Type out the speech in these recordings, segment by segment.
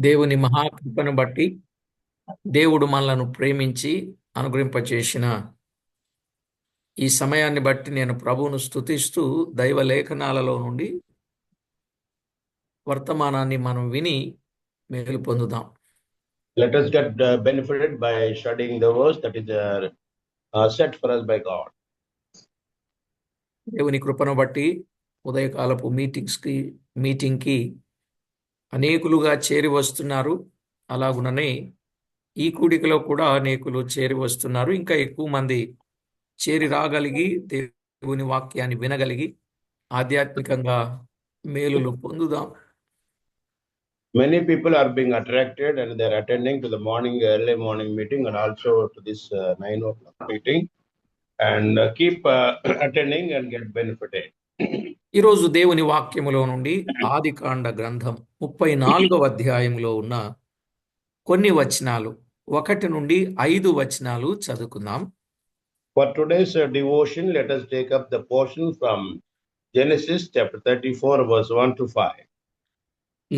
దేవుని మహాకృపను బట్టి దేవుడు మనలను ప్రేమించి అనుగ్రహింపచేసిన ఈ సమయాన్ని బట్టి నేను ప్రభువును స్తుతిస్తూ దైవ లేఖనాలలో నుండి వర్తమానాన్ని మనం విని మేలు పొందుదాం. Let us get benefited by studying the verse that is set for us by God. దేవుని కృపను బట్టి ఉదయకాలపు మీటింగ్కి అనేకులుగా చేరి వస్తున్నారు. అలాగుననే ఈ కూడికలో కూడా అనేకులు చేరి వస్తున్నారు. ఇంకా ఎక్కువ మంది చేరి రాగలిగి దేవుని వాక్యాన్ని వినగలిగి ఆధ్యాత్మికంగా మేలులు పొందుదాం. Many people are being attracted and they are attending to the early morning meeting and also to this 9 o'clock meeting and keep attending and get benefited. ఈరోజు దేవుని వాక్యములో నుండి ఆదికాండ గ్రంథం 34వ అధ్యాయంలో ఉన్న కొన్ని వచనాలు 1 నుండి 5 వచనాలు చదువుకుందాం. For today's devotion, let us take up the portion from Genesis chapter 34 verse 1 to 5.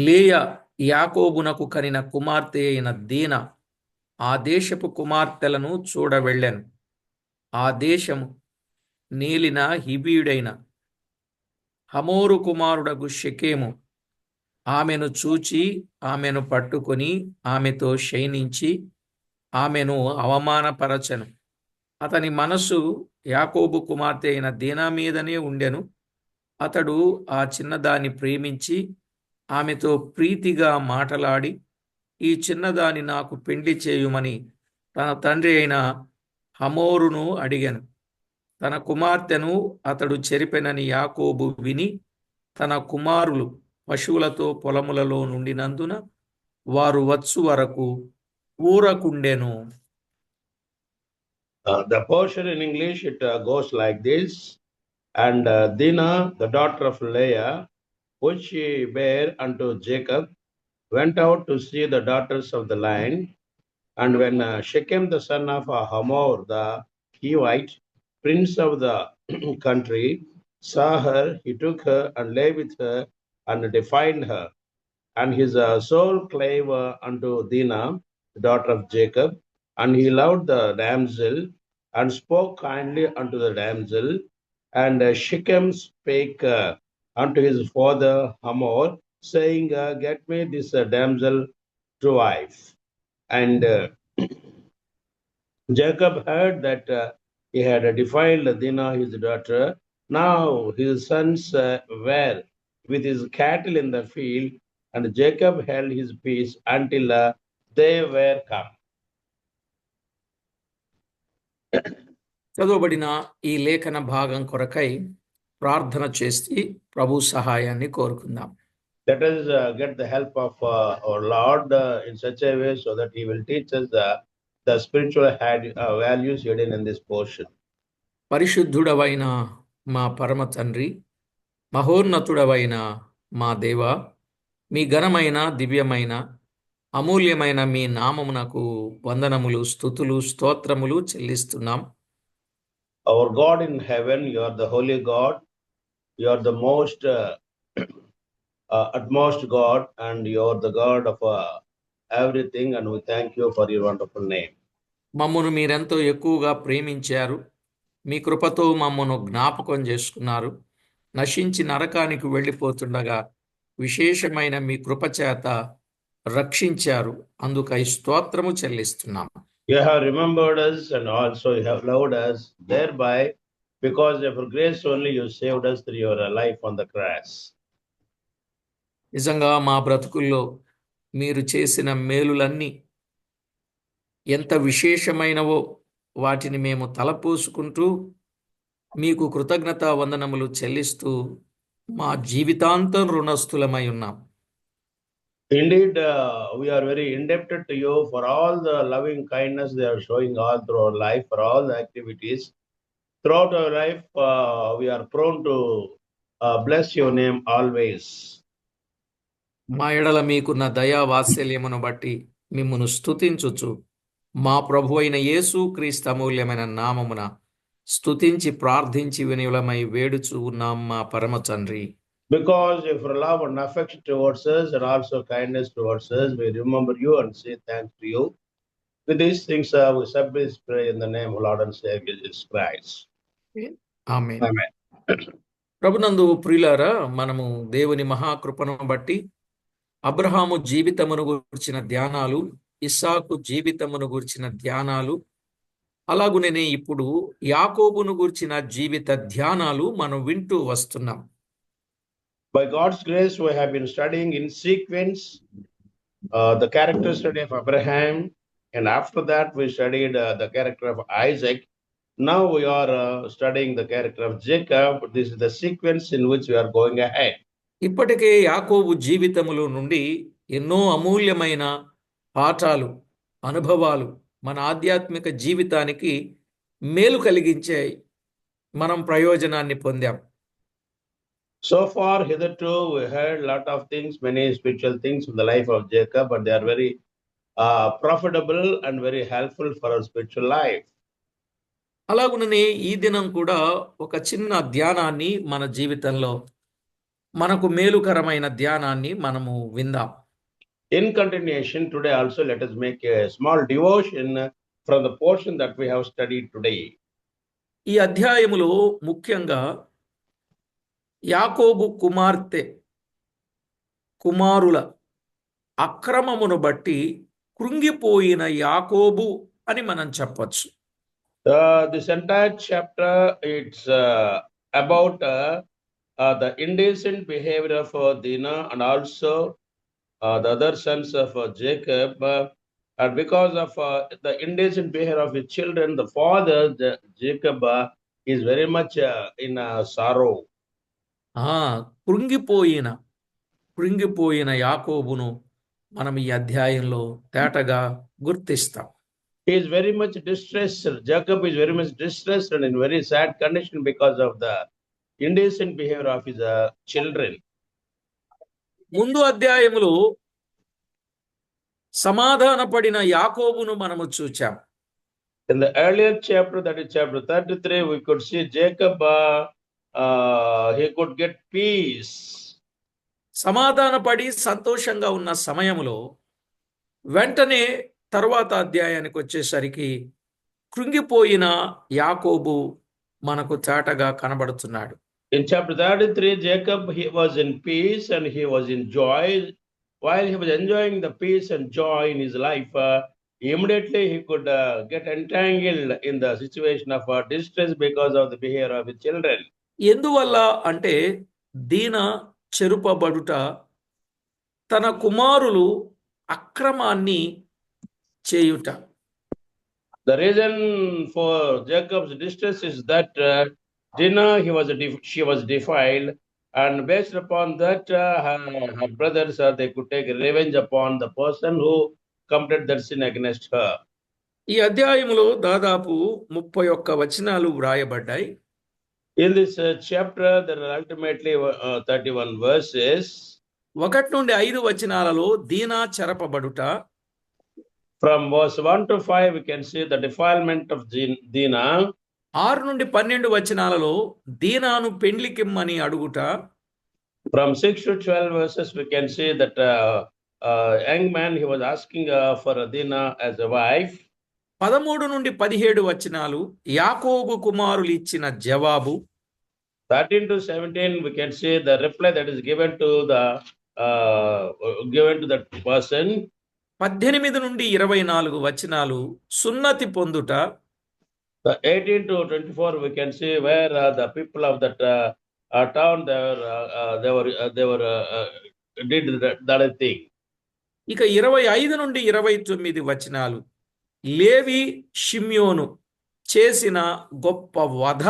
లేయా యాకోబునకు కనిన కుమార్తె అయిన దీన ఆ దేశపు కుమార్తెలను చూడవెళ్ళెను. ఆ దేశము నేలిన హిబీయుడైన హమోరు కుమారుడగు షెకెము ఆమెను చూచి ఆమెను పట్టుకొని ఆమెతో శయనించి ఆమెను అవమానపరచెను. అతని మనస్సు యాకోబు కుమార్తె అయిన దీనా మీదనే ఉండెను. అతడు ఆ చిన్నదాన్ని ప్రేమించి ఆమెతో ప్రీతిగా మాటలాడి ఈ చిన్నదాన్ని నాకు పెండ్లి చేయుమని తన తండ్రి అయిన హమోరును అడిగాను. తన కుమార్తెను అతడు చెరిపెనని యాకోబు విని తన కుమారులు పశువులతో పొలములలో నుండినందున వారు వచ్చు వరకు ఊరకుండెను. The portion in English, it goes like this. And Dinah, the daughter of Leah, which she bare unto Jacob, went out to see the daughters of the land. And when Shechem, the son of Hamor, the Hivite, prince of the country, saw her, he took her and lay with her and defiled her. And his soul clave unto Dinah, the daughter of Jacob, and he loved the damsel and spoke kindly unto the damsel. And Shechem spake unto his father Hamor, saying, get me this damsel to wife. And Jacob heard that he had defiled Dinah his daughter. Now his sons were with his cattle in the field, and Jacob held his peace until they were come. చదువుబడిన ఈ లేఖన భాగం కొరకై ప్రార్థన చేసి ప్రభు సహాయాన్ని కోరుకుందాం. Let us get the help of our Lord in such a way so that he will teach us the spiritual values hidden in this portion. పరిశుద్ధుడవైన మా పరమ తండ్రి, మహోన్నతుడవైన మా దేవ, మీ ఘనమైన దివ్యమైన అమూల్యమైన మీ నామమునకు వందనములు, స్తుతులు, స్తోత్రములు చెల్లిస్తున్నాం. Our God in heaven, you are the holy God, you are the most utmost God, and you are the God of everything, and we thank you for your wonderful name. మమ్మను మీరెంతో ఎక్కువగా ప్రేమించారు. మీ కృపతో మమ్మను జ్ఞాపకం చేసుకున్నారు. నశించి నరకానికి వెళ్ళిపోతుండగా విశేషమైన మీ కృపచేత రక్షించారు. అందుకై స్తోత్రము చెల్లిస్తున్నాం. You have remembered us and also you have loved us, thereby because of your grace only you saved us through your life on the cross. నిజంగా మా బ్రతుకుల్లో మీరు చేసిన మేలులన్నీ ఎంత విశేషమైనవో వాటిని మేము తలపోసుకుంటూ మీకు కృతజ్ఞతా వందనములు చెల్లిస్తూ మా జీవితాంతం రుణస్థులమై ఉన్నాం. Indeed, we are very indebted to you for all the loving kindness they are showing all through our life, for all the activities. Throughout our life, we are prone to bless your name always. మా ఎడల మీకున్న దయా వాత్సల్యమును బట్టి మిమ్మును స్తుతించుచు మా ప్రభు అయిన యేసు క్రీస్తు అమూల్యమైన నామమున స్తుతించి ప్రార్థించి వినియులమై వేడుచు ఉన్నాం మా పరమ తండ్రి, Because of your love and affection towards us and also kindness towards us, we remember you and say thanks to you. With these things, we submit this prayer in the name of Lord and Savior Jesus Christ. Amen. Amen. ప్రభునందు ప్రియులారా, మనము దేవుని మహాకృపను బట్టి అబ్రహాము జీవితమును గురించిన ధ్యానాలు, ఇస్సాకు జీవితమును గురించిన ధ్యానాలు, అలాగునే ఇప్పుడు యాకోబును గురించిన జీవిత ధ్యానాలు మనం వింటూ వస్తున్నాం. By God's grace, we have been studying in sequence the character study of Abraham, and after that, we studied the character of Isaac. Now we are studying the character of Jacob. This is the sequence in which we are going ahead. ఇప్పటికే యాకోబు జీవితములో నుండి ఎన్నో అమూల్యమైన పాఠాలు, అనుభవాలు మన ఆధ్యాత్మిక జీవితానికి మేలు కలిగించే మనం ప్రయోజనాన్ని పొందాం. So far, hitherto, we heard a lot of things, many spiritual things in the life of Jacob, but they are very profitable and very helpful for our spiritual life. అలాగుననే ఈ దినం కూడా ఒక చిన్న ధ్యానాన్ని మన జీవితంలో, మనకు మేలుకరమైన ధ్యానాన్ని మనము విందాం. In continuation, today also let us make a small devotion from the portion that we have studied today. ఈ అధ్యాయములో ముఖ్యంగా యాకోబు కుమారుల అక్రమమును బట్టి కృంగిపోయిన యాకోబు అని మనం చెప్పొచ్చు. This entire chapter, it's about the indecent behavior of Dinah and also the other sons of Jacob. And because of the indecent behavior of his children, the father, Jacob, is very much in sorrow. కృంగిపోయిన యాకోబును మనం ఈ అధ్యాయంలో తేటగా గుర్తిస్తాం. He is very much distressed. Jacob is very much distressed and in very sad condition because of the indecent behavior of his children. ముందు అధ్యాయములో సమాధానపడిన యాకోబును మనము చూచాం. In the earlier chapter, that is chapter 33, we could see Jacob, he could get peace. సమాధానపడి సంతోషంగా ఉన్న సమయంలో వెంటనే తరువాత అధ్యాయానికి వచ్చేసరికి కృంగిపోయిన యాకోబు మనకు చాటగా కనబడుతున్నాడు. In chapter 33, Jacob, he was in peace and he was in joy. While he was enjoying the peace and joy in his life, immediately he could get entangled in the situation of distress because of the behavior of his children. ఎందువల్ల అంటే దీన చెరుపబడుట, తన కుమారులు అక్రమాన్ని చేయుట. The reason for Jacob's distress is that Dinah, she was defiled, and based upon that, her brothers, they could take revenge upon the person who committed that sin against her. ఈ అధ్యాయములో దాదాపు 31 వచనాలు వ్రాయబడ్డాయి. In this chapter, there are ultimately 31 verses. 1 నుండి 5 వచనాలలో దీనా చెరపబడుట, From verse 1 to 5, we can see the defilement of Dinah. 6 నుండి 12 వచనాలలో దీనాను పెండ్లికిమ్మని అడుగుట. From 6 to 12 verses, we can see that young man, he was asking for Dinah as a wife. 13 నుండి 17 వచనాలు యాకోబు కుమారులు ఇచ్చిన జవాబు. 13 to 17, we can see the reply that is given to that person. 18 నుండి 24 వచనాలు సున్నతి పొందుట. The 18 to 24, we can see where the people of that town, they were did that thing. ఇక 25 నుండి 29 వచనాలు లేవి షిమ్యోను చేసిన గొప్ప వధ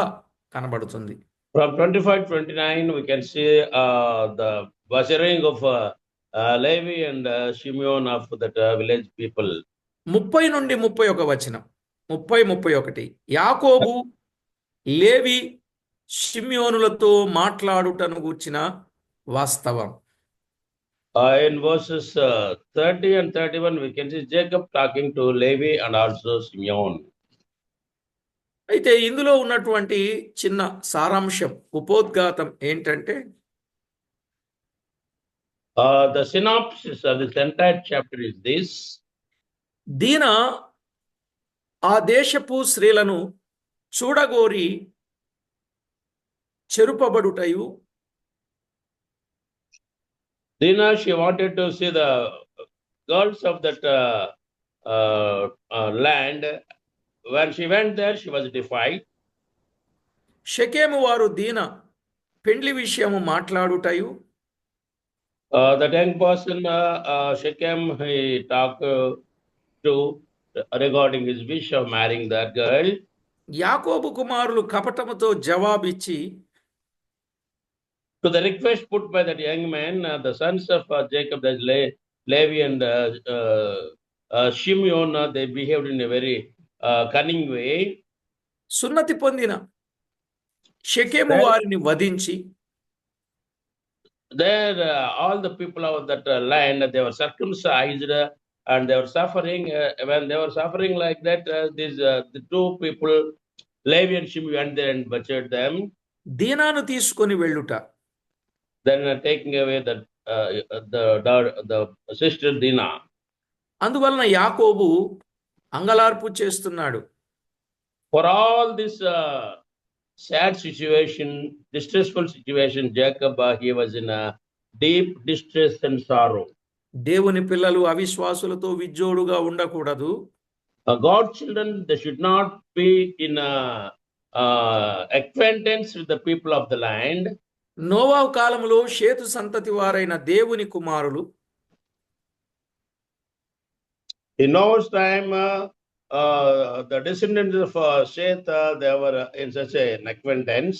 కనబడుతుంది. From 25 to 29, we can see the butchering of Levi and Shimeon of that village people. 30 నుండి 31 వచనం, 30-31 యాకోబు లేవి షిమ్యోనులతో మాట్లాడుటను గూర్చిన వాస్తవం. In verses 30 and 31, we can see Jacob talking to Levi and also Simeon. అయితే ఇందులో ఉన్నటువంటి చిన్న సారాంశం, ఉపోద్ఘాతం ఏంటంటే The synopsis of this entire chapter is this. దీన ఆ దేశపు స్త్రీలను చూడగోరి చెరుపబడుటయు, Dina, she wanted to see the girls of that land. When she went there, she was defied. షెకెము వారు దీన పెండ్లి విషయము మాట్లాడుటయు, That young person, Shechem, he talked to regarding his wish of marrying that girl. యాకోబు కుమారులు కపటముతో జవాబిచ్చి, To the request put by that young man, the sons of Jacob, that Levi and Shimeon, they behaved in a very cunning way. సున్నతి పొందిన షెకెము There, వారిని వధించి, all the people of that land, they were circumcised and they were suffering. When they were suffering like that, the two people, Levi and Shimei, went there and butchered them. దీనాను తీసుకొని వెళ్ళుట, Then taking away the sister Dina. అందువలన యాకోబు అంగలార్పు చేస్తున్నాడు. For all this sad situation, distressful situation, Jacob, he was in a deep distress and sorrow. దేవుని పిల్లలు అవిశ్వాసులతో విజ్జోడుగా ఉండకూడదు. God's children, they should not be in acquaintance with the people of the land. నోవాహు కాలములో షేతు సంతతి వారైన దేవుని కుమారులు In Noah's time, the descendants of Seth, they were in such an acquaintance.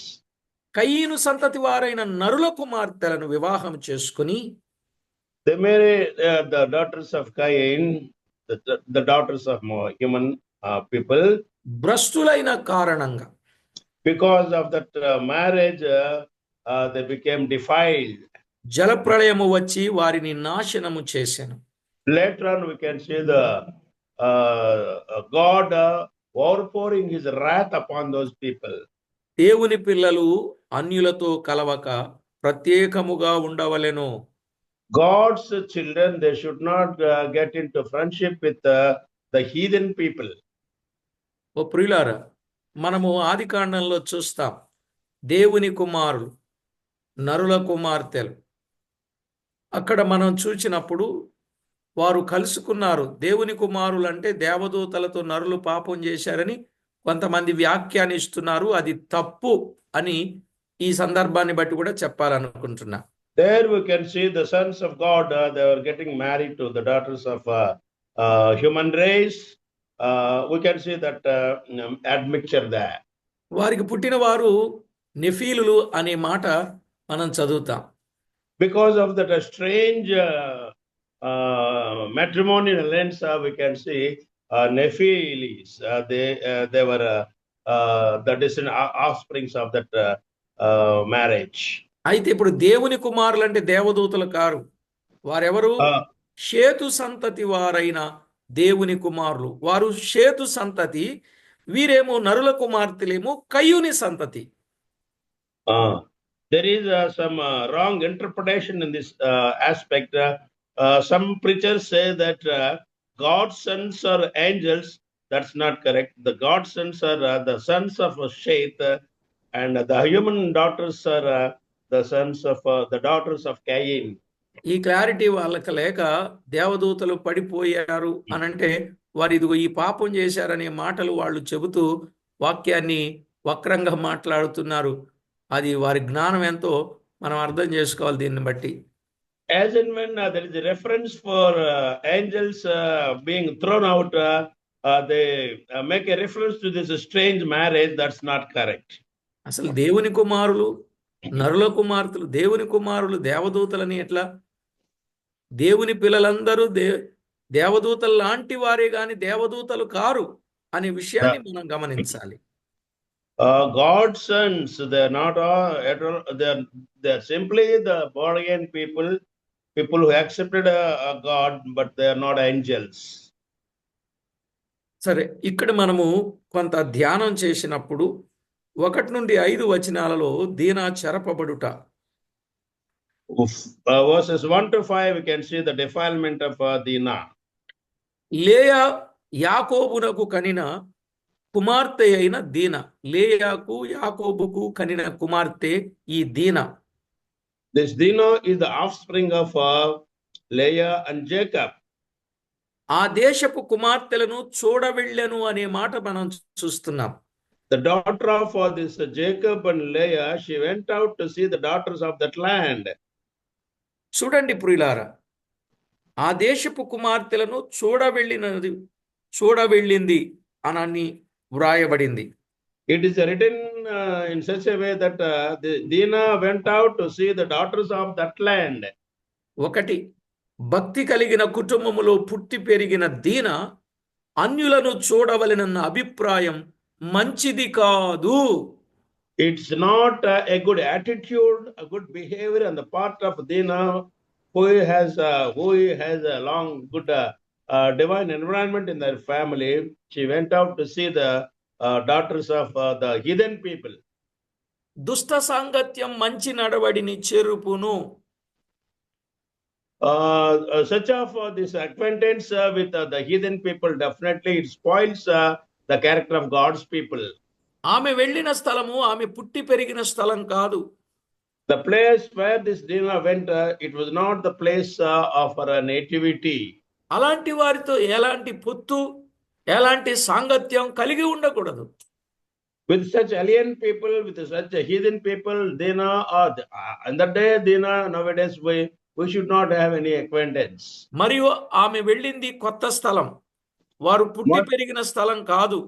కయీను సంతతి వారైన నరుల కుమార్తెలను వివాహం చేసుకుని, They married the daughters of Cain, the daughters of human people. భ్రష్టులైన కారణంగా Because of that marriage, they became defiled. జలప్రళయము వచ్చి వారిని నాశనము చేసెను. Later on, we can see the God overpouring his wrath upon those people. దేవుని పిల్లలు అన్యులతో కలవక ప్రత్యేకముగా ఉండవలెను. God's children, they should not get into friendship with the heathen people. ఓ ప్రియులారా, మనము ఆదికాండంలో చూస్తాం, దేవుని కుమారులు నరుల కుమార్తెలు అక్కడ మనం చూచినప్పుడు వారు కలుసుకున్నారు. దేవుని కుమారులు అంటే దేవదూతలతో నరులు పాపం చేశారని కొంతమంది వ్యాఖ్యానిస్తున్నారు. అది తప్పు అని ఈ సందర్భాన్ని బట్టి కూడా చెప్పాలనుకుంటున్నా. There we can see the sons of God, they were getting married to the daughters of human race. We can see that admixture there. వారికి పుట్టిన వారు నెఫీలులు అనే మాట మనం చదువుతాం. Because of that strange matrimonial alliance, we can see Nephilis. They were the descendant offsprings of that marriage. అయితే ఇప్పుడు దేవుని కుమారులు అంటే దేవదూతలు కారు. వారెవరు? షేతు సంతతి వారైన దేవుని కుమారులు. వారు షేతు సంతతి, వీరేమో నరుల కుమార్తెలేమో కయ్యూని సంతతి. There is some wrong interpretation in this aspect. Some preachers say that God's sons are angels. That's not correct. The God's sons are the sons of Sheth, and the human daughters are the sons of the daughters of Cain. ఈ clarity వాళ్ళకి లేక దేవదూతలు పడిపోయారు అనంటే వారు ఇదిగో ఈ పాపం చేశారనే మాటలు వాళ్ళు చెబుతూ వాక్యాన్ని వక్రంగా మాట్లాడుతున్నారు. అది వారి జ్ఞానం ఎంతో మనం అర్థం చేసుకోవాలి దీన్ని బట్టి. As and when there is a reference for angels being thrown out, they make a reference to this strange marriage. That's not correct. అసలు దేవుని కుమారులు నరుల కుమార్తెలు, దేవుని కుమారులు దేవదూతలని ఎట్లా? దేవుని పిల్లలందరూ దేవదూతలు లాంటి వారే గాని దేవదూతలు కారు అనే విషయాన్ని మనం గమనించాలి. God's sons, they're not all, they're simply the born again people who accepted God, but they are not angels. సరే, ఇక్కడ మనము కొంత ధ్యానం చేసినప్పుడు 1 నుండి 5 వచనాలలో దీనా చెరపబడుట, Verses 1 to 5, we can see the defilement of Dinah. లేయా యాకోబునకు కనిన కుమార్తె అయిన దీన. లేయాకు యాకోబుకు కనిన కుమార్తె ఈ దీన. This Dinah is the offspring of Leah and Jacob. ఆ దేశపు కుమార్తెలను చూడవెళ్ళెను అనే మాట మనం చూస్తున్నాం. The daughter of this Jacob and Leah, she went out to see the daughters of that land. చూడండి ప్రియులారా, ఆ దేశపు కుమార్తెలను చూడవెళ్ళింది అని వ్రాయబడింది. It is written in such a way that Dinah went out to see the daughters of that land. ఒకటి, భక్తి కలిగిన కుటుంబములో పుట్టి పెరిగిన దీన అన్యులను చూడవలెనన్న అభిప్రాయం మంచిది కాదు. It's not a good attitude, a good behavior on the part of Dinah, who has a long good divine environment in their family. She went out to see the daughters of the heathen people. దుష్ట సాంగత్యం మంచి నడవడిని చెరుపును. Such of this acquaintance with the heathen people, definitely it spoils the character of God's people. ఆమె వెళ్ళిన స్థలము ఆమె పుట్టి పెరిగిన స్థలం కాదు. The place where this Dinah went, it was not the place of her nativity. అలాంటి వారితో ఎలాంటి పొత్తు, ఎలాంటి సాంగత్యం కలిగి ఉండకూడదు. With such alien people, with such heathen people, Dinah, on that day, Dinah, nowadays we should not have any acquaintance. మరియు ఆమె వెళ్ళింది కొత్త స్థలం, వారు పుట్టి పెరిగిన స్థలం కాదు.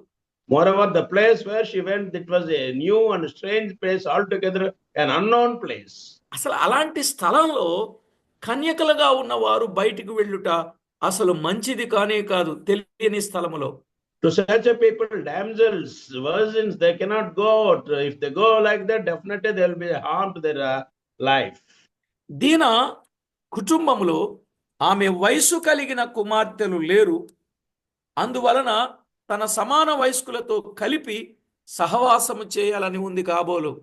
Moreover, the place where she went, it was a new and strange place altogether, an unknown place. అసలు అలాంటి స్థలంలో కన్యకలుగా ఉన్నవారు బయటికి వెళ్ళుట అసలు మంచిది కానే కాదు. తెలియని స్థలములో To such a people, damsels, virgins, they cannot go out. If they go like that, definitely there will be a harm to their life. దీన కుటుంబములో ఆమె వయసు కలిగిన కుమార్తెలు లేరు. అందువలన తన సమాన వయస్కులతో కలిపి సహవాసము చేయాలని ఉంది కాబోలు.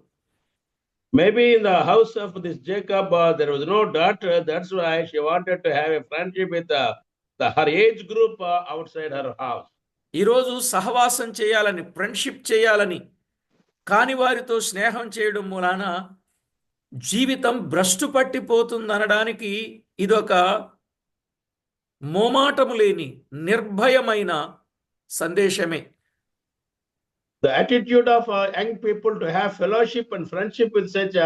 Maybe in the house of this Jacob, there was no daughter. That's why she wanted to have a friendship with her age group outside her house. ఈరోజు సహవాసం చేయాలని, ఫ్రెండ్షిప్ చేయాలని కాని వారితో స్నేహం చేయడం మూలాన జీవితం భ్రష్టు పట్టిపోతుందనడానికి ఇదొక మోమాటము లేని నిర్భయమైన సందేశమే. The attitude of young people to have fellowship and friendship with such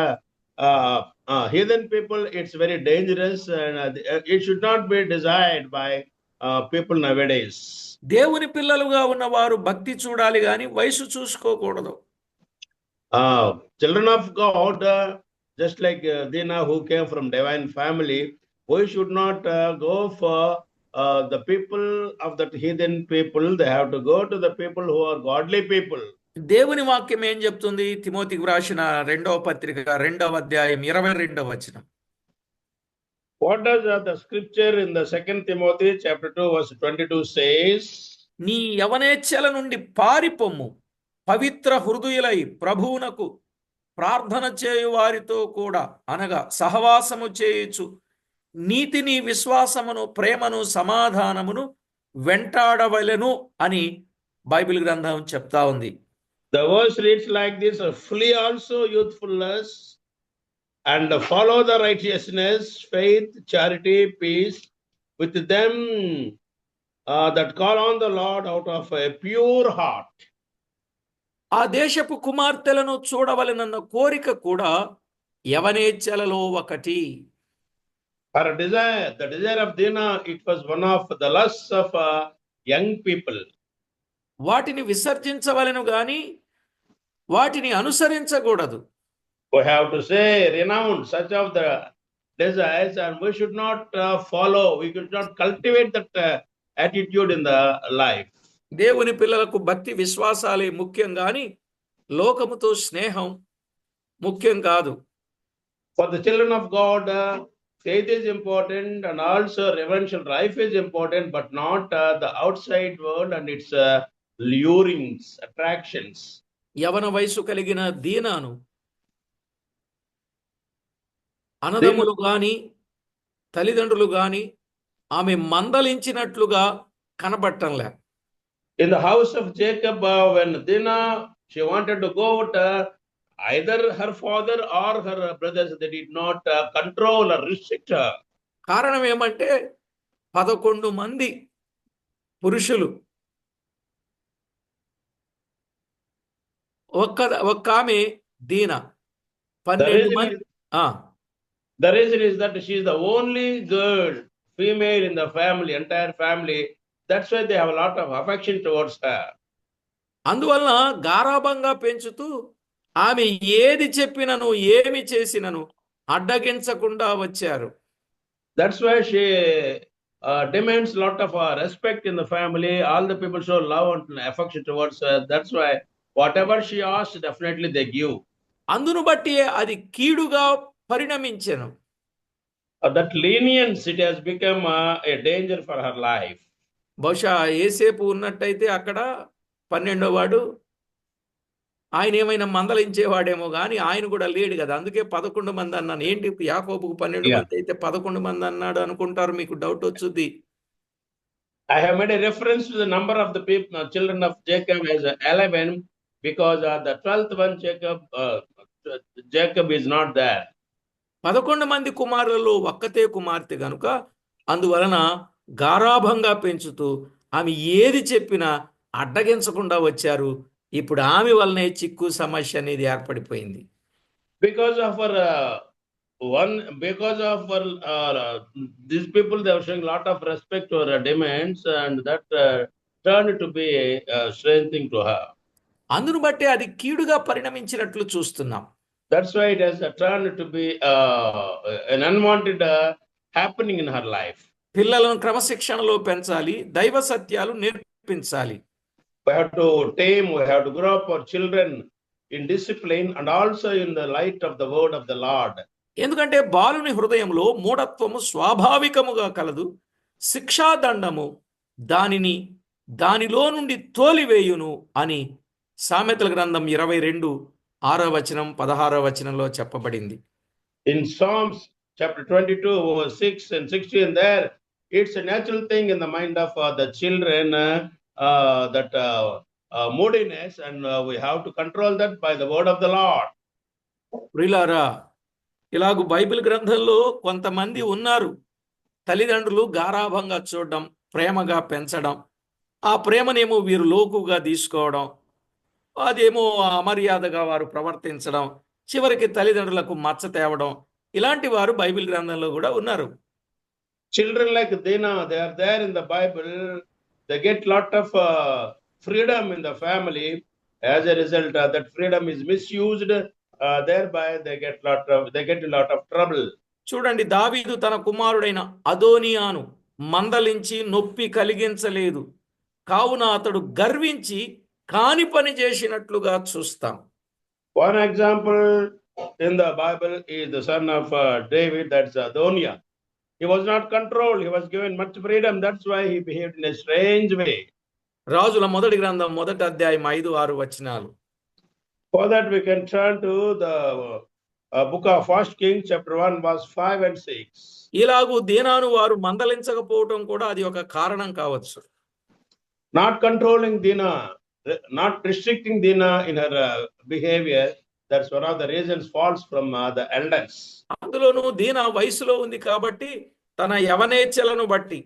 heathen people, it's very dangerous, and it should not be desired by people nowadays. దేవుని పిల్లలుగా ఉన్నవారు భక్తి చూడాలి గాని వయసు చూసుకోకూడదు. Children of God, just like Dinah, who came from divine family, we should not go for the people of that heathen people. They have to go to the people who are godly people. దేవుని వాక్యం ఏం చెప్తుంది? తిమోతికి వ్రాసిన 2వ పత్రిక 2వ అధ్యాయం 22వ వచనం. What does the scripture in the 2 Timothy chapter 2 verse 22 says? నీ యవనేచ్ఛల నుండి పారిపొమ్ము, పవిత్ర హృదయులై ప్రభువునకు ప్రార్థన చేయు వారితో కూడా, అనగా సహవాసము చేయుచు నీతిని, విశ్వాసమును, ప్రేమను, సమాధానమును వెంటాడవలెను అని బైబిల్ గ్రంథం చెప్తా ఉంది. The verse reads like this: flee also youthfulness, and follow the righteousness, faith, charity, peace with them that call on the Lord out of a pure heart. ఆ దేశపు కుమార్తెలను చూడవలెనన్న కోరిక కూడా యవనేచ్ఛలలో ఒకటి. Her desire, the desire of Dinah, it was one of the lusts of young people. వాటిని విసర్జించవలెను గాని వాటిని అనుసరించకూడదు. We have to say, renounce such of the desires, and we should not follow, we should not cultivate that attitude in the life. దేవుని పిల్లలకు భక్తి విశ్వాసాలే ముఖ్యం గాని లోకముతో స్నేహం ముఖ్యం కాదు. For the children of God, faith is important, and also reverential life is important, but not the outside world and its lurings, attractions. యవన వయసు కలిగిన దీనాను అన్నదమ్ములు గాని తల్లిదండ్రులు గాని ఆమె మందలించినట్లుగా కనబట్టంలే. In the house of Jacob, when Dinah, she wanted to go out, either her father or her brothers, they did not control or restrict her. కారణం ఏమంటే 11 మంది పురుషులు, ఒక్క ఆమె దీన, The 12 reason మంది. is, the reason is that she is the only girl, female in the family, entire family. That's why they have a lot of affection towards her. అందువలన గారాబంగా పెంచుతూ ఆమె ఏది చెప్పినను ఏమి చేసినను అడ్డగించకుండా వచ్చారు. That's why she demands a lot of respect in the family. All the people show love and affection towards her. That's why whatever she asks, definitely they give. అందును బట్టి అది కీడుగా పరిణమించెను. That lenience, it has become a danger for her life. బహుశా ఏసేపు ఉన్నట్టయితే అక్కడ 12వ వాడు ఆయన ఏమైనా మందలించేవాడేమో కానీ ఆయన కూడా లేడు కదా. అందుకే 11 మంది అన్నాను. ఏంటి యాకోబుకు 12 Yeah. మంది అయితే 11 మంది అన్నాడు అనుకుంటారు, మీకు doubt వచ్చుద్ది. I have made a reference to the number of the people, children of Jacob as 11, because the 12th one, Jacob is not there. 11 మంది కుమారులలో ఒక్కతే కుమార్తె గనుక అందువలన గారాభంగా పెంచుతూ ఆమె ఏది చెప్పినా అడ్డగించకుండా వచ్చారు. ఇప్పుడు ఆమె వల్లనే చిక్కు సమస్య అనేది ఏర్పడిపోయింది. Because of her these people, they were showing a lot of respect to her demands, and that turned to be a strange thing to her. అందును బట్టి అది కీడుగా పరిణమించినట్లు చూస్తున్నాం. That's why it has turned to be an unwanted happening in her life. పిల్లలను క్రమశిక్షణలో పెంచాలి, దైవ సత్యాలు నేర్పించాలి. We have to tame, we have to grow up our children in discipline and also in the light of the word of the Lord. ఎందుకంటే బాలుని హృదయంలో మూఢత్వము స్వాభావికముగా కలదు, శిక్షాదండము దానిలో నుండి తోలివేయును అని సామెతల గ్రంథం 22 6వ వచనం 16వ వచనంలో చెప్పబడింది. In Psalms chapter 22 verse 6 and 16, there it's a natural thing in the mind of the children, that moodiness, and we have to control that by the word of the Lord. ప్రియులారా, ఇలాగూ బైబిల్ గ్రంథంలో కొంతమంది ఉన్నారు, తల్లిదండ్రులు గారాభంగా చూడడం, ప్రేమగా పెంచడం, ఆ ప్రేమనేమో వీరు లోకుగా తీసుకోవడం, అదేమో అమర్యాదగా వారు ప్రవర్తించడం, చివరికి తల్లిదండ్రులకు మచ్చ తేవడం, ఇలాంటి వారు బైబిల్ గ్రంథంలో కూడా ఉన్నారు. Children like Dinah, they are there in the Bible. They get lot of freedom in the family. As a result, that freedom is misused. Thereby, they get a lot of trouble. చూడండి, దావీదు తన కుమారుడైన అదోనియాను మందలించి నొప్పి కలిగించలేదు, కావున అతడు గర్వించి కాని పని చేసినట్లుగా చూస్తాం. One example in the Bible is the son of David, that's Adoniah. He was not controlled. He was given much freedom. That's why he behaved in a strange way. రాజుల మొదటి గ్రంథం 1వ అధ్యాయం 5-6 వచనాలు. For that we can turn to the book of 1 Kings chapter 1 verse 5 and 6. ఇలాగూ దీనాను వారు మందలించకపోవటం కూడా అది ఒక కారణం కావచ్చు. Not controlling Dinah, not restricting Dinah in her behavior, that's one of the reasons falls from the elders. అందులోనూ దీనా వయసులో ఉంది కాబట్టి తన యవనేచ్ఛలను బట్టి,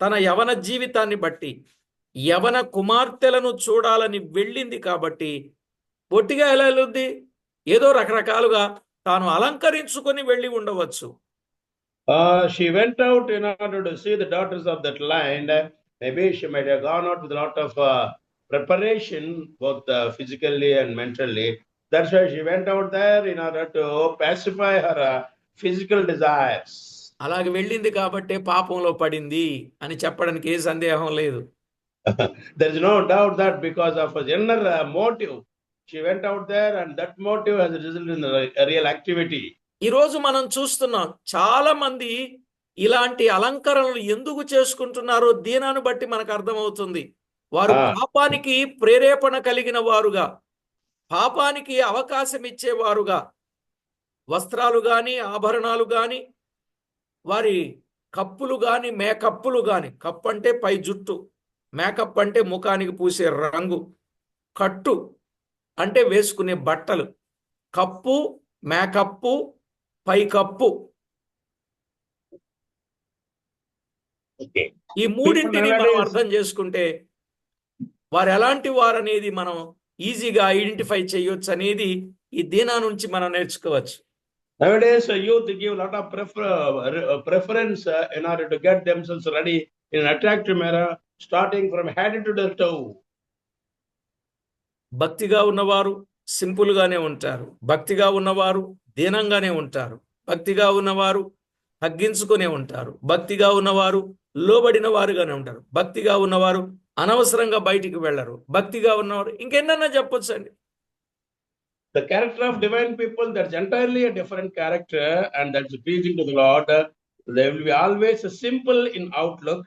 తన యవన జీవితాన్ని బట్టి, యవన కుమార్తెలను చూడాలని వెళ్ళింది కాబట్టి పొట్టిగా ఎలా వెళ్ళుద్ది? ఏదో రకరకాలుగా తాను అలంకరించుకొని వెళ్ళి ఉండవచ్చు. She went out in order to see the daughters of that land. Maybe she might have gone out with a lot of preparation, both physically and mentally. That's why she went out there in order to pacify her physical desires. అలాగే వెళ్ళింది కాబట్టే పాపంలో పడింది అని చెప్పడానికి ఏ సందేహం లేదు. There is no doubt that because of her inner motive, she went out there, and that motive has resulted in a real activity. ఈ రోజు మనం చూస్తున్నాం, చాలా మంది ఇలాంటి అలంకరణలు ఎందుకు చేసుకుంటున్నారో దీనాను బట్టి మనకు అర్థమవుతుంది. వారు పాపానికి ప్రేరేపణ కలిగిన వారుగా, పాపానికి అవకాశం ఇచ్చేవారుగా, వస్త్రాలు గాని, ఆభరణాలు గాని, వారి కప్పులు గాని, మేకప్పులు గాని, కప్పు అంటే పై జుట్టు, మేకప్ అంటే ముఖానికి పూసే రంగు, కట్టు అంటే వేసుకునే బట్టలు, కప్పు, మేకప్పు, పై కప్పు, Okay. ఈ People మూడింటిని మనం nowadays, అర్థం చేసుకుంటే వారు ఎలాంటి వారు అనేది మనం ఈజీగా ఐడెంటిఫై చేయొచ్చు అనేది ఈ దీనా నుంచి మనం నేర్చుకోవచ్చు. nowadays, youth give a lot of preference in order to get themselves ready in an attractive manner, starting from head to the toe. భక్తిగా ఉన్నవారు సింపుల్ గానే ఉంటారు, భక్తిగా ఉన్నవారు దీనంగానే ఉంటారు, భక్తిగా ఉన్నవారు తగ్గించుకునే ఉంటారు, భక్తిగా ఉన్నవారు లోబడిన వారుగానే ఉంటారు, భక్తిగా ఉన్నవారు అనవసరంగా బయటికి వెళ్ళరు, భక్తిగా ఉన్నవారు ఇంకెన్నన్నా చెప్పొచ్చు అండి. The character of divine people, that's entirely a different character, and that's pleasing to the Lord. They will be always simple in outlook.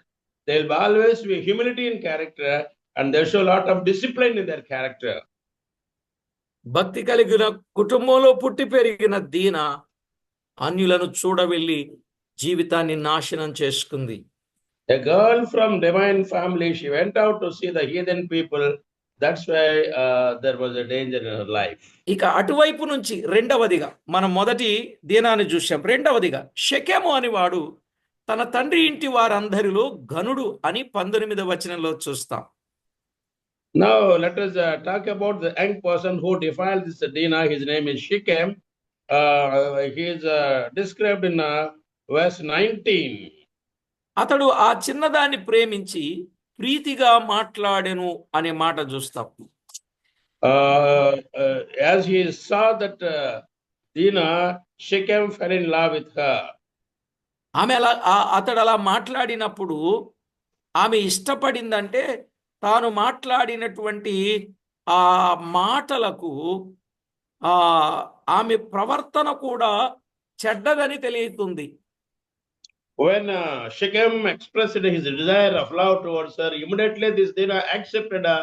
They will always be humility in character, and they show a lot of discipline in their character. భక్తి కలిగిన కుటుంబంలో పుట్టి పెరిగిన దీన అన్యులను చూడవెళ్ళి జీవితాన్ని నాశనం చేసుకుంది. A girl from divine family, she went out to see the heathen people. That's why there was a danger in her life. ఇక అటువైపు నుంచి రెండవదిగా మనం మొదటి దీనాన్ని చూసాం. రెండవదిగా షెకెము అని వాడు తన తండ్రి ఇంటి వారందరిలో ఘనుడు అని 19వ వచనంలో చూస్తాం. Now let us talk about the young person who defiled this Dinah. His name is Shechem. He is described in verse 19. అతడు ఆ చిన్నదాన్ని ప్రేమించి ప్రీతిగా మాట్లాడెను అనే మాట చూస్తాం. As he saw that Dinah, Shechem fell in love with her. అతడు అలా మాట్లాడినప్పుడు ఆమె ఇష్టపడిందంటే తాను మాట్లాడినటువంటి ఆ మాటలకు ఆమె ప్రవర్తన కూడా చెడ్డదని తెలియతుంది. When Shechem expressed his desire of love towards her, immediately this Dinah accepted her.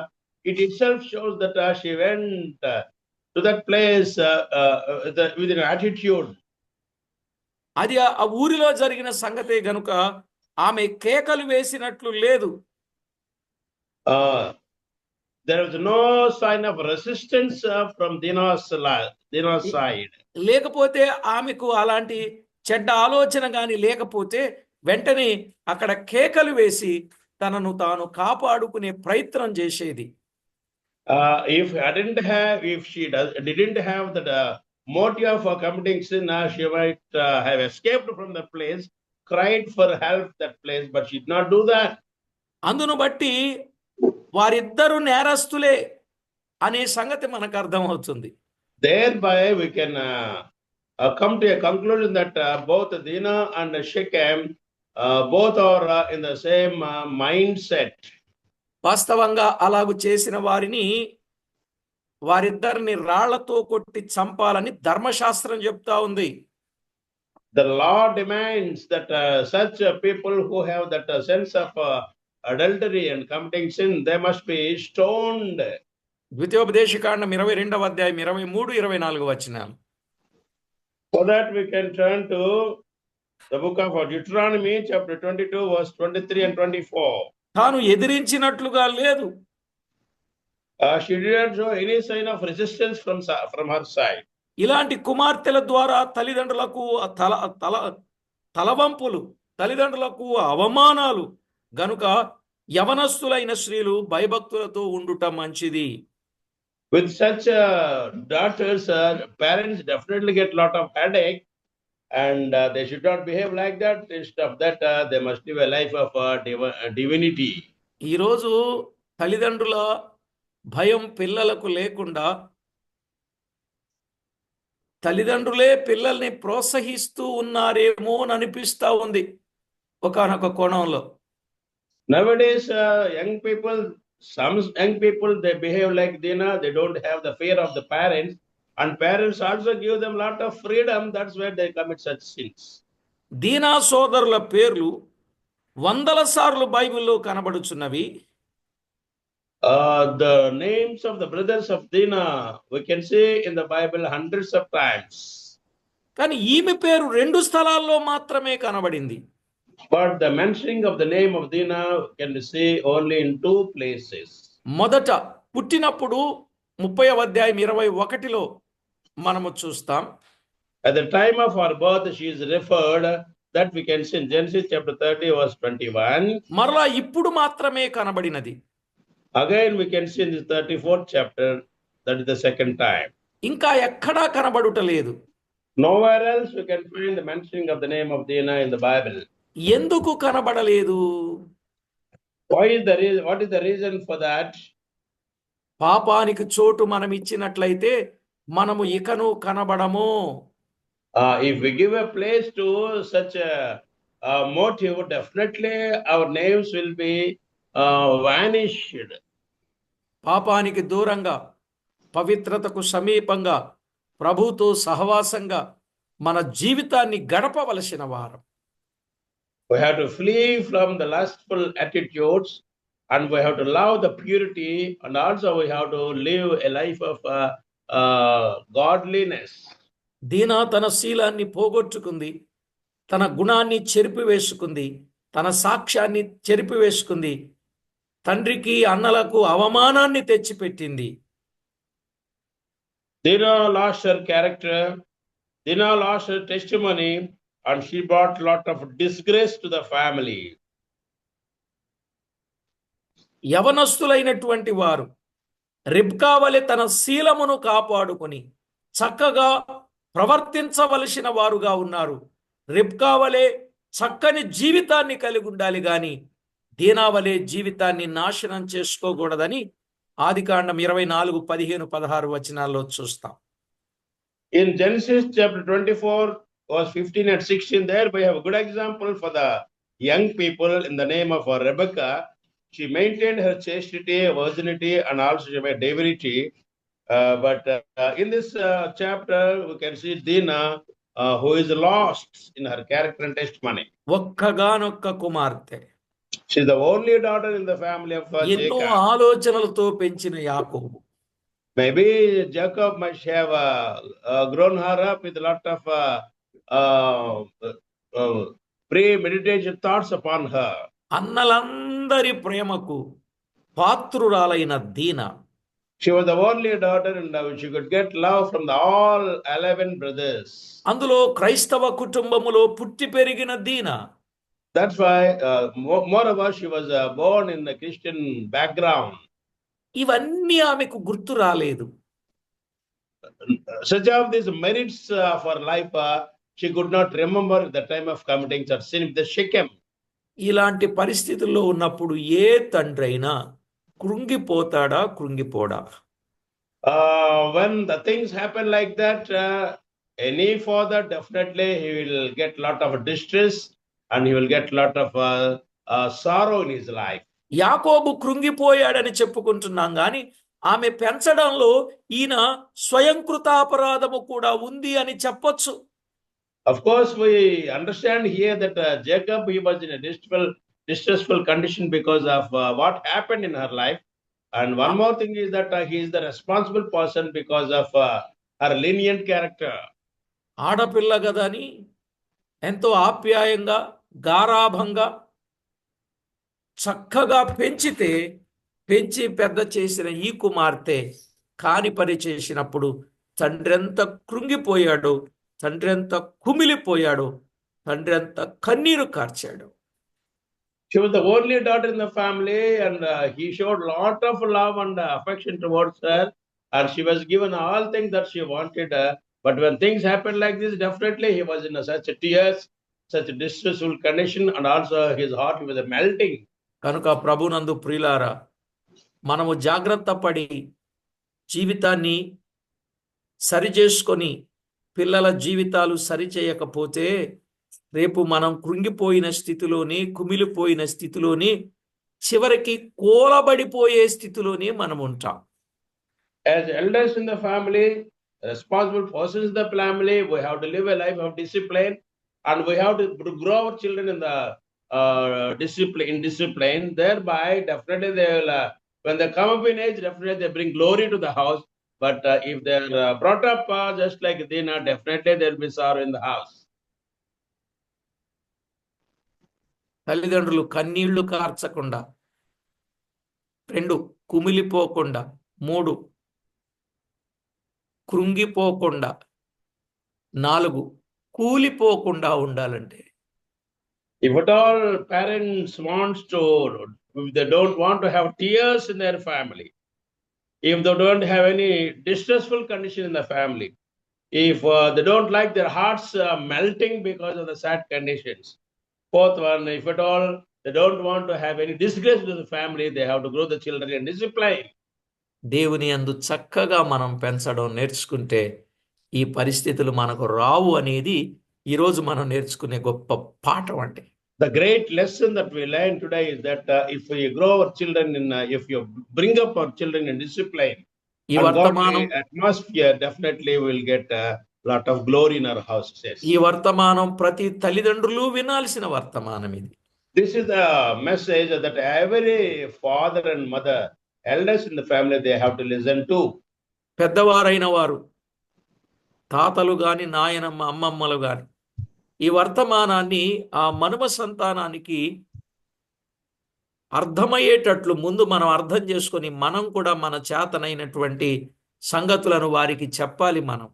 It itself shows that she went to that place with an attitude. అది ఆ ఊరిలో జరిగిన సంగతే గనుక ఆమె కేకలు వేసినట్లు లేదు. There was no sign of resistance from Dinah's side. లేకపోతే ఆమెకు అలాంటి చెడ్డ ఆలోచన గాని లేకపోతే వెంటనే అక్కడ కేకలు వేసి తనను తాను కాపాడుకునే ప్రయత్నం చేసేది. If she didn't have that motive for committing sin, she might have escaped from the place, cried for help that place, but she did not do that. అందును బట్టి వారిద్దరు నేరస్తులే అనే సంగతి మనకు అర్థమవుతుంది. Thereby we can come to a conclusion that both Dinah and Shechem both are in the same mindset. వాస్తవంగా అలాగు చేసిన వారిద్దరిని రాళ్లతో కొట్టి చంపాలని ధర్మశాస్త్రం చెప్తా ఉంది. The law demands that such people who have that sense of adultery and committing sin, they must be stoned. ద్వితీయోపదేశకాండం 22వ అధ్యాయం 23-24 వచనాలు. So that we can turn to the book of Deuteronomy chapter 22 verse 23 and 24. తాను ఎదిరించినట్లుగా లేదు. She didn't show any sign of resistance from her side. ఇలాంటి కుమార్తెల ద్వారా తల్లిదండ్రులకు తలవంపులు, తల్లిదండ్రులకు అవమానాలు గనుక యవనస్తులైన స్త్రీలు భయభక్తులతో ఉండుట మంచిది. With such daughters, parents definitely get a lot of headache, and they should not behave like that. Instead of that, they must live a life of divinity. ఈరోజు తల్లిదండ్రుల భయం పిల్లలకు లేకుండా తల్లిదండ్రులే పిల్లల్ని ప్రోత్సహిస్తూ ఉన్నారేమో అని అనిపిస్తా ఉంది ఒకానొక కోణంలో. Nowadays, some young people, they behave like Dinah. They don't have the fear of the parents, and parents also give them a lot of freedom. That's why they commit such sins. దీనా సోదరుల పేర్లు వందల సార్లు బైబిల్లో కనబడుచున్నవి. The names of the brothers of Dinah we can see in the Bible hundreds of times. కానీ ఈమె పేరు 2 స్థలాల్లో మాత్రమే కనబడింది. But the mentioning of the name of Dinah can be seen only in 2 places. మొదట పుట్టినప్పుడు 30వ అధ్యాయం 21లో మనము చూస్తాం. At the time of her birth, she is referred, that we can see in Genesis chapter 30, verse 21. మరలా ఇప్పుడు మాత్రమే కనబడినది. Again, we can see in the 34th chapter, that is the second time. ఇంకా ఎక్కడా కనబడుటలేదు. Nowhere else we can find the mentioning of the name of Dinah in the Bible. ఎందుకు కనబడలేదు? What is the reason for that? పాపానికి చోటు మనం ఇచ్చినట్లయితే మనము ఇకను కనబడము. If we give a place to such a motive, definitely our names will be vanished. పాపానికి దూరంగా, పవిత్రతకు సమీపంగా, ప్రభుతో సహవాసంగా మన జీవితాన్ని గడపవలసిన వారం. We have to flee from the lustful attitudes, and we have to love the purity, and also we have to live a life of godliness. దీనా తన శీలాన్ని పోగొట్టుకుంది, తన గుణాన్ని చెరిపివేసుకుంది, తన సాక్ష్యాన్ని చెరిపివేసుకుంది, తండ్రికి అన్నలకు అవమానాన్ని తెచ్చిపెట్టింది. Dinah lost her character, Dinah lost her testimony, and she brought a lot of disgrace to the family. యవనస్తులైనటువంటి వారు రిబ్కా వలె తన శీలమును కాపాడుకొని చక్కగా ప్రవర్తించవలసిన వారుగా ఉన్నారు. రిబ్కా వలె చక్కని జీవితాన్ని కలిగి ఉండాలి గాని దీనా వలె జీవితాన్ని నాశనం చేసుకోకూడదని ఆదికాండం 24, 15, 16 వచనాల్లో చూస్తాం. In Genesis chapter 24, verse 15 and 16, there we have a good example for the young people in the name of Rebecca. She maintained her chastity, virginity, and also she made divinity. But in this chapter, we can see Dinah, who is lost in her character and testimony. ఒక్కగానొక్క కుమార్తె, She's the only daughter in the family of ఎన్నో Jacob. ఆలోచనలతో పెంచిన యాకోబు Maybe Jacob might have grown her up with a lot of premeditated thoughts upon her. అన్నలందరి ప్రేమకు పాత్రురాలైన దీనా She was the only daughter, and she could get love from all 11 brothers. అందులో క్రైస్తవ కుటుంబములో పుట్టి పెరిగిన దీనా That's why, moreover, she was born in a Christian background. ఇవన్నీ ఆమెకు గుర్తు రాలేదు. Such of these merits of her life, she could not remember at the time of committing such sin with the Shechem. ఇలాంటి పరిస్థితుల్లో ఉన్నప్పుడు ఏ తండ్రైనా కృంగిపోతాడా, కృంగిపోడా? When the things happen like that, any father definitely he will get lot of distress, and he will get lot of sorrow in his life. యాకోబు కృంగిపోయాడని చెప్పుకుంటున్నాం గాని ఆమె పెంచడంలో ఈయన స్వయంకృతాపరాధము కూడా ఉంది అని చెప్పొచ్చు. Of course, we understand here that Jacob, he was in a distressful condition because of what happened in her life. And one more thing is that he is the responsible person because of her lenient character. ఆడపిల్ల గదని ఎంతో ఆప్యాయంగా, గారాభంగా, చక్కగా పెంచి పెద్ద చేసిన ఈ కుమార్తె కాని పని చేసినప్పుడు తండ్రి ఎంత కృంగిపోయాడో, తండ్రి ఎంత కుమిలిపోయాడో, తండ్రి ఎంత కన్నీరు కార్చాడు. She was the only daughter in the family, and he showed lot of love and affection towards her, and she was given all things that she wanted. But when things happened like this, definitely he was in such tears, such a distressful condition, and also his heart was melting. కనుక ప్రభునందు ప్రియులారా, మనము జాగ్రత్త పడి జీవితాన్ని సరిచేసుకొని పిల్లల జీవితాలు సరిచేయకపోతే రేపు మనం కృంగిపోయిన స్థితిలోని, కుమిలిపోయిన స్థితిలోని, చివరికి కూలబడిపోయే స్థితిలోనే మనం ఉంటాం. As elders in the family, responsible persons in the family, we have to live a life of discipline, and we have to grow our children in the discipline. Thereby, definitely they will, when they come up in age, definitely they bring glory to the house, But if they are brought up just like Dina, definitely there will be sorrow in the house. తల్లిదండ్రులు కన్నీళ్లు కార్చకుండా, 2 కుమిలిపోకుండా, 3 కృంగిపోకుండా, 4 కూలిపోకుండా ఉండాలంటే If at all parents wants to, if they don't want to have tears in their family, if they don't have any distressful condition in the family, if they don't like their hearts melting because of the sad conditions. Fourth one, if at all they don't want to have any disgrace to the family, they have to grow the children in discipline. దేవుని యందు చక్కగా మనం పెంచడం నేర్చుకుంటే ఈ పరిస్థితులు మనకు రావు అనేది ఈరోజు మనం నేర్చుకునే గొప్ప పాఠం అండి. The great lesson that we learn today is that if we grow our children in, if you bring up our children in discipline, ఈ and వర్తమానం godly atmosphere, definitely will get a lot of glory in our houses. ఈ వర్తమానం ప్రతి తల్లిదండ్రులు వినాల్సిన వర్తమానం ఇది. This is the message that every father and mother, elders in the family, they have to listen to. పెద్దవారైన వారు, తాతలు గాని, నాయనమ్మ, అమ్మమ్మలు గాని ఈ వర్తమానాన్ని ఆ మనుమ సంతానానికి అర్థమయ్యేటట్లు ముందు మనం అర్థం చేసుకొని మనం కూడా మన చేతనైనటువంటి సంగతులను వారికి చెప్పాలి. మనం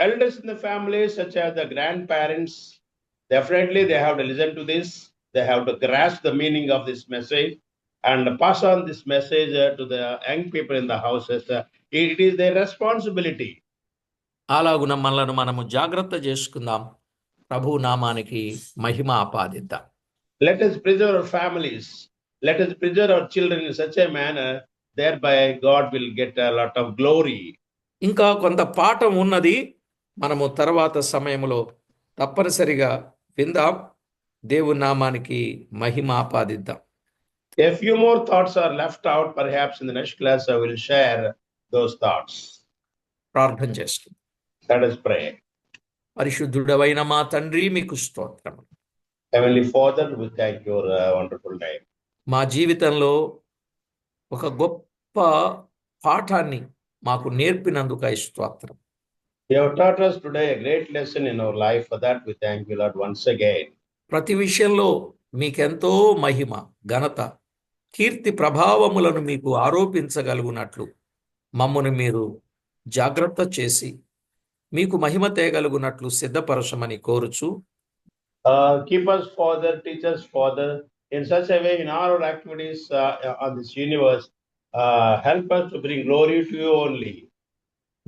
Elders in the family, such as the grandparents, definitely they have to listen to this. They have to grasp the meaning of this message and pass on this message to the young people in the houses. It is their responsibility. అలాగున మనలను మనము జాగ్రత్త చేసుకుందాం. ప్రభు నామానికి మహిమ ఆపాదిద్దాం. Let us preserve our families. Let us preserve our children in such a manner, thereby God will get a lot of glory. ఇంకా కొంత పాఠం ఉన్నది, మనము తర్వాత సమయంలో తప్పనిసరిగా విందాం. దేవుని నామానికి మహిమ ఆపాదిద్దాం. A few more thoughts are left out. Perhaps in the next class I will share those thoughts. ప్రార్థన చేసుకుందాం. Let us pray. పరిశుద్ధుడవైన మా తండ్రి, మీకు స్తోత్రం. Heavenly Father, we thank your wonderful name. మా జీవితంలో ఒక గొప్ప పాఠాన్ని మాకు నేర్పినందుకు స్తోత్రం. You have taught us today a great lesson in our life. For that we thank you, Lord, once again. ప్రతి విషయంలో మీకెంతో మహిమ, ఘనత, కీర్తి ప్రభావములను మీకు ఆరోపించగలుగునట్లు మమ్మను మీరు జాగ్రత్త చేసి మీకు మహిమ తేగలుగునట్లు సిద్ధపరచమని కోరుచు, Keep us, Father, teach us, Father, in such a way in all our activities on this universe. Help us to bring glory to you only.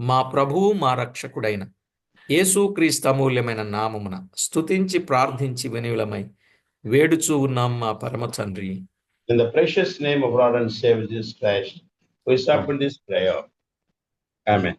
మా ప్రభువు మా రక్షకుడైన యేసుక్రీస్తు అమూల్యమైన నామమున స్తుతించి ప్రార్థించి వినయులమై వేడుచూ ఉన్నాం మా పరమ తండ్రి. In the precious name of Lord and Savior Jesus Christ, we submit this prayer. Amen.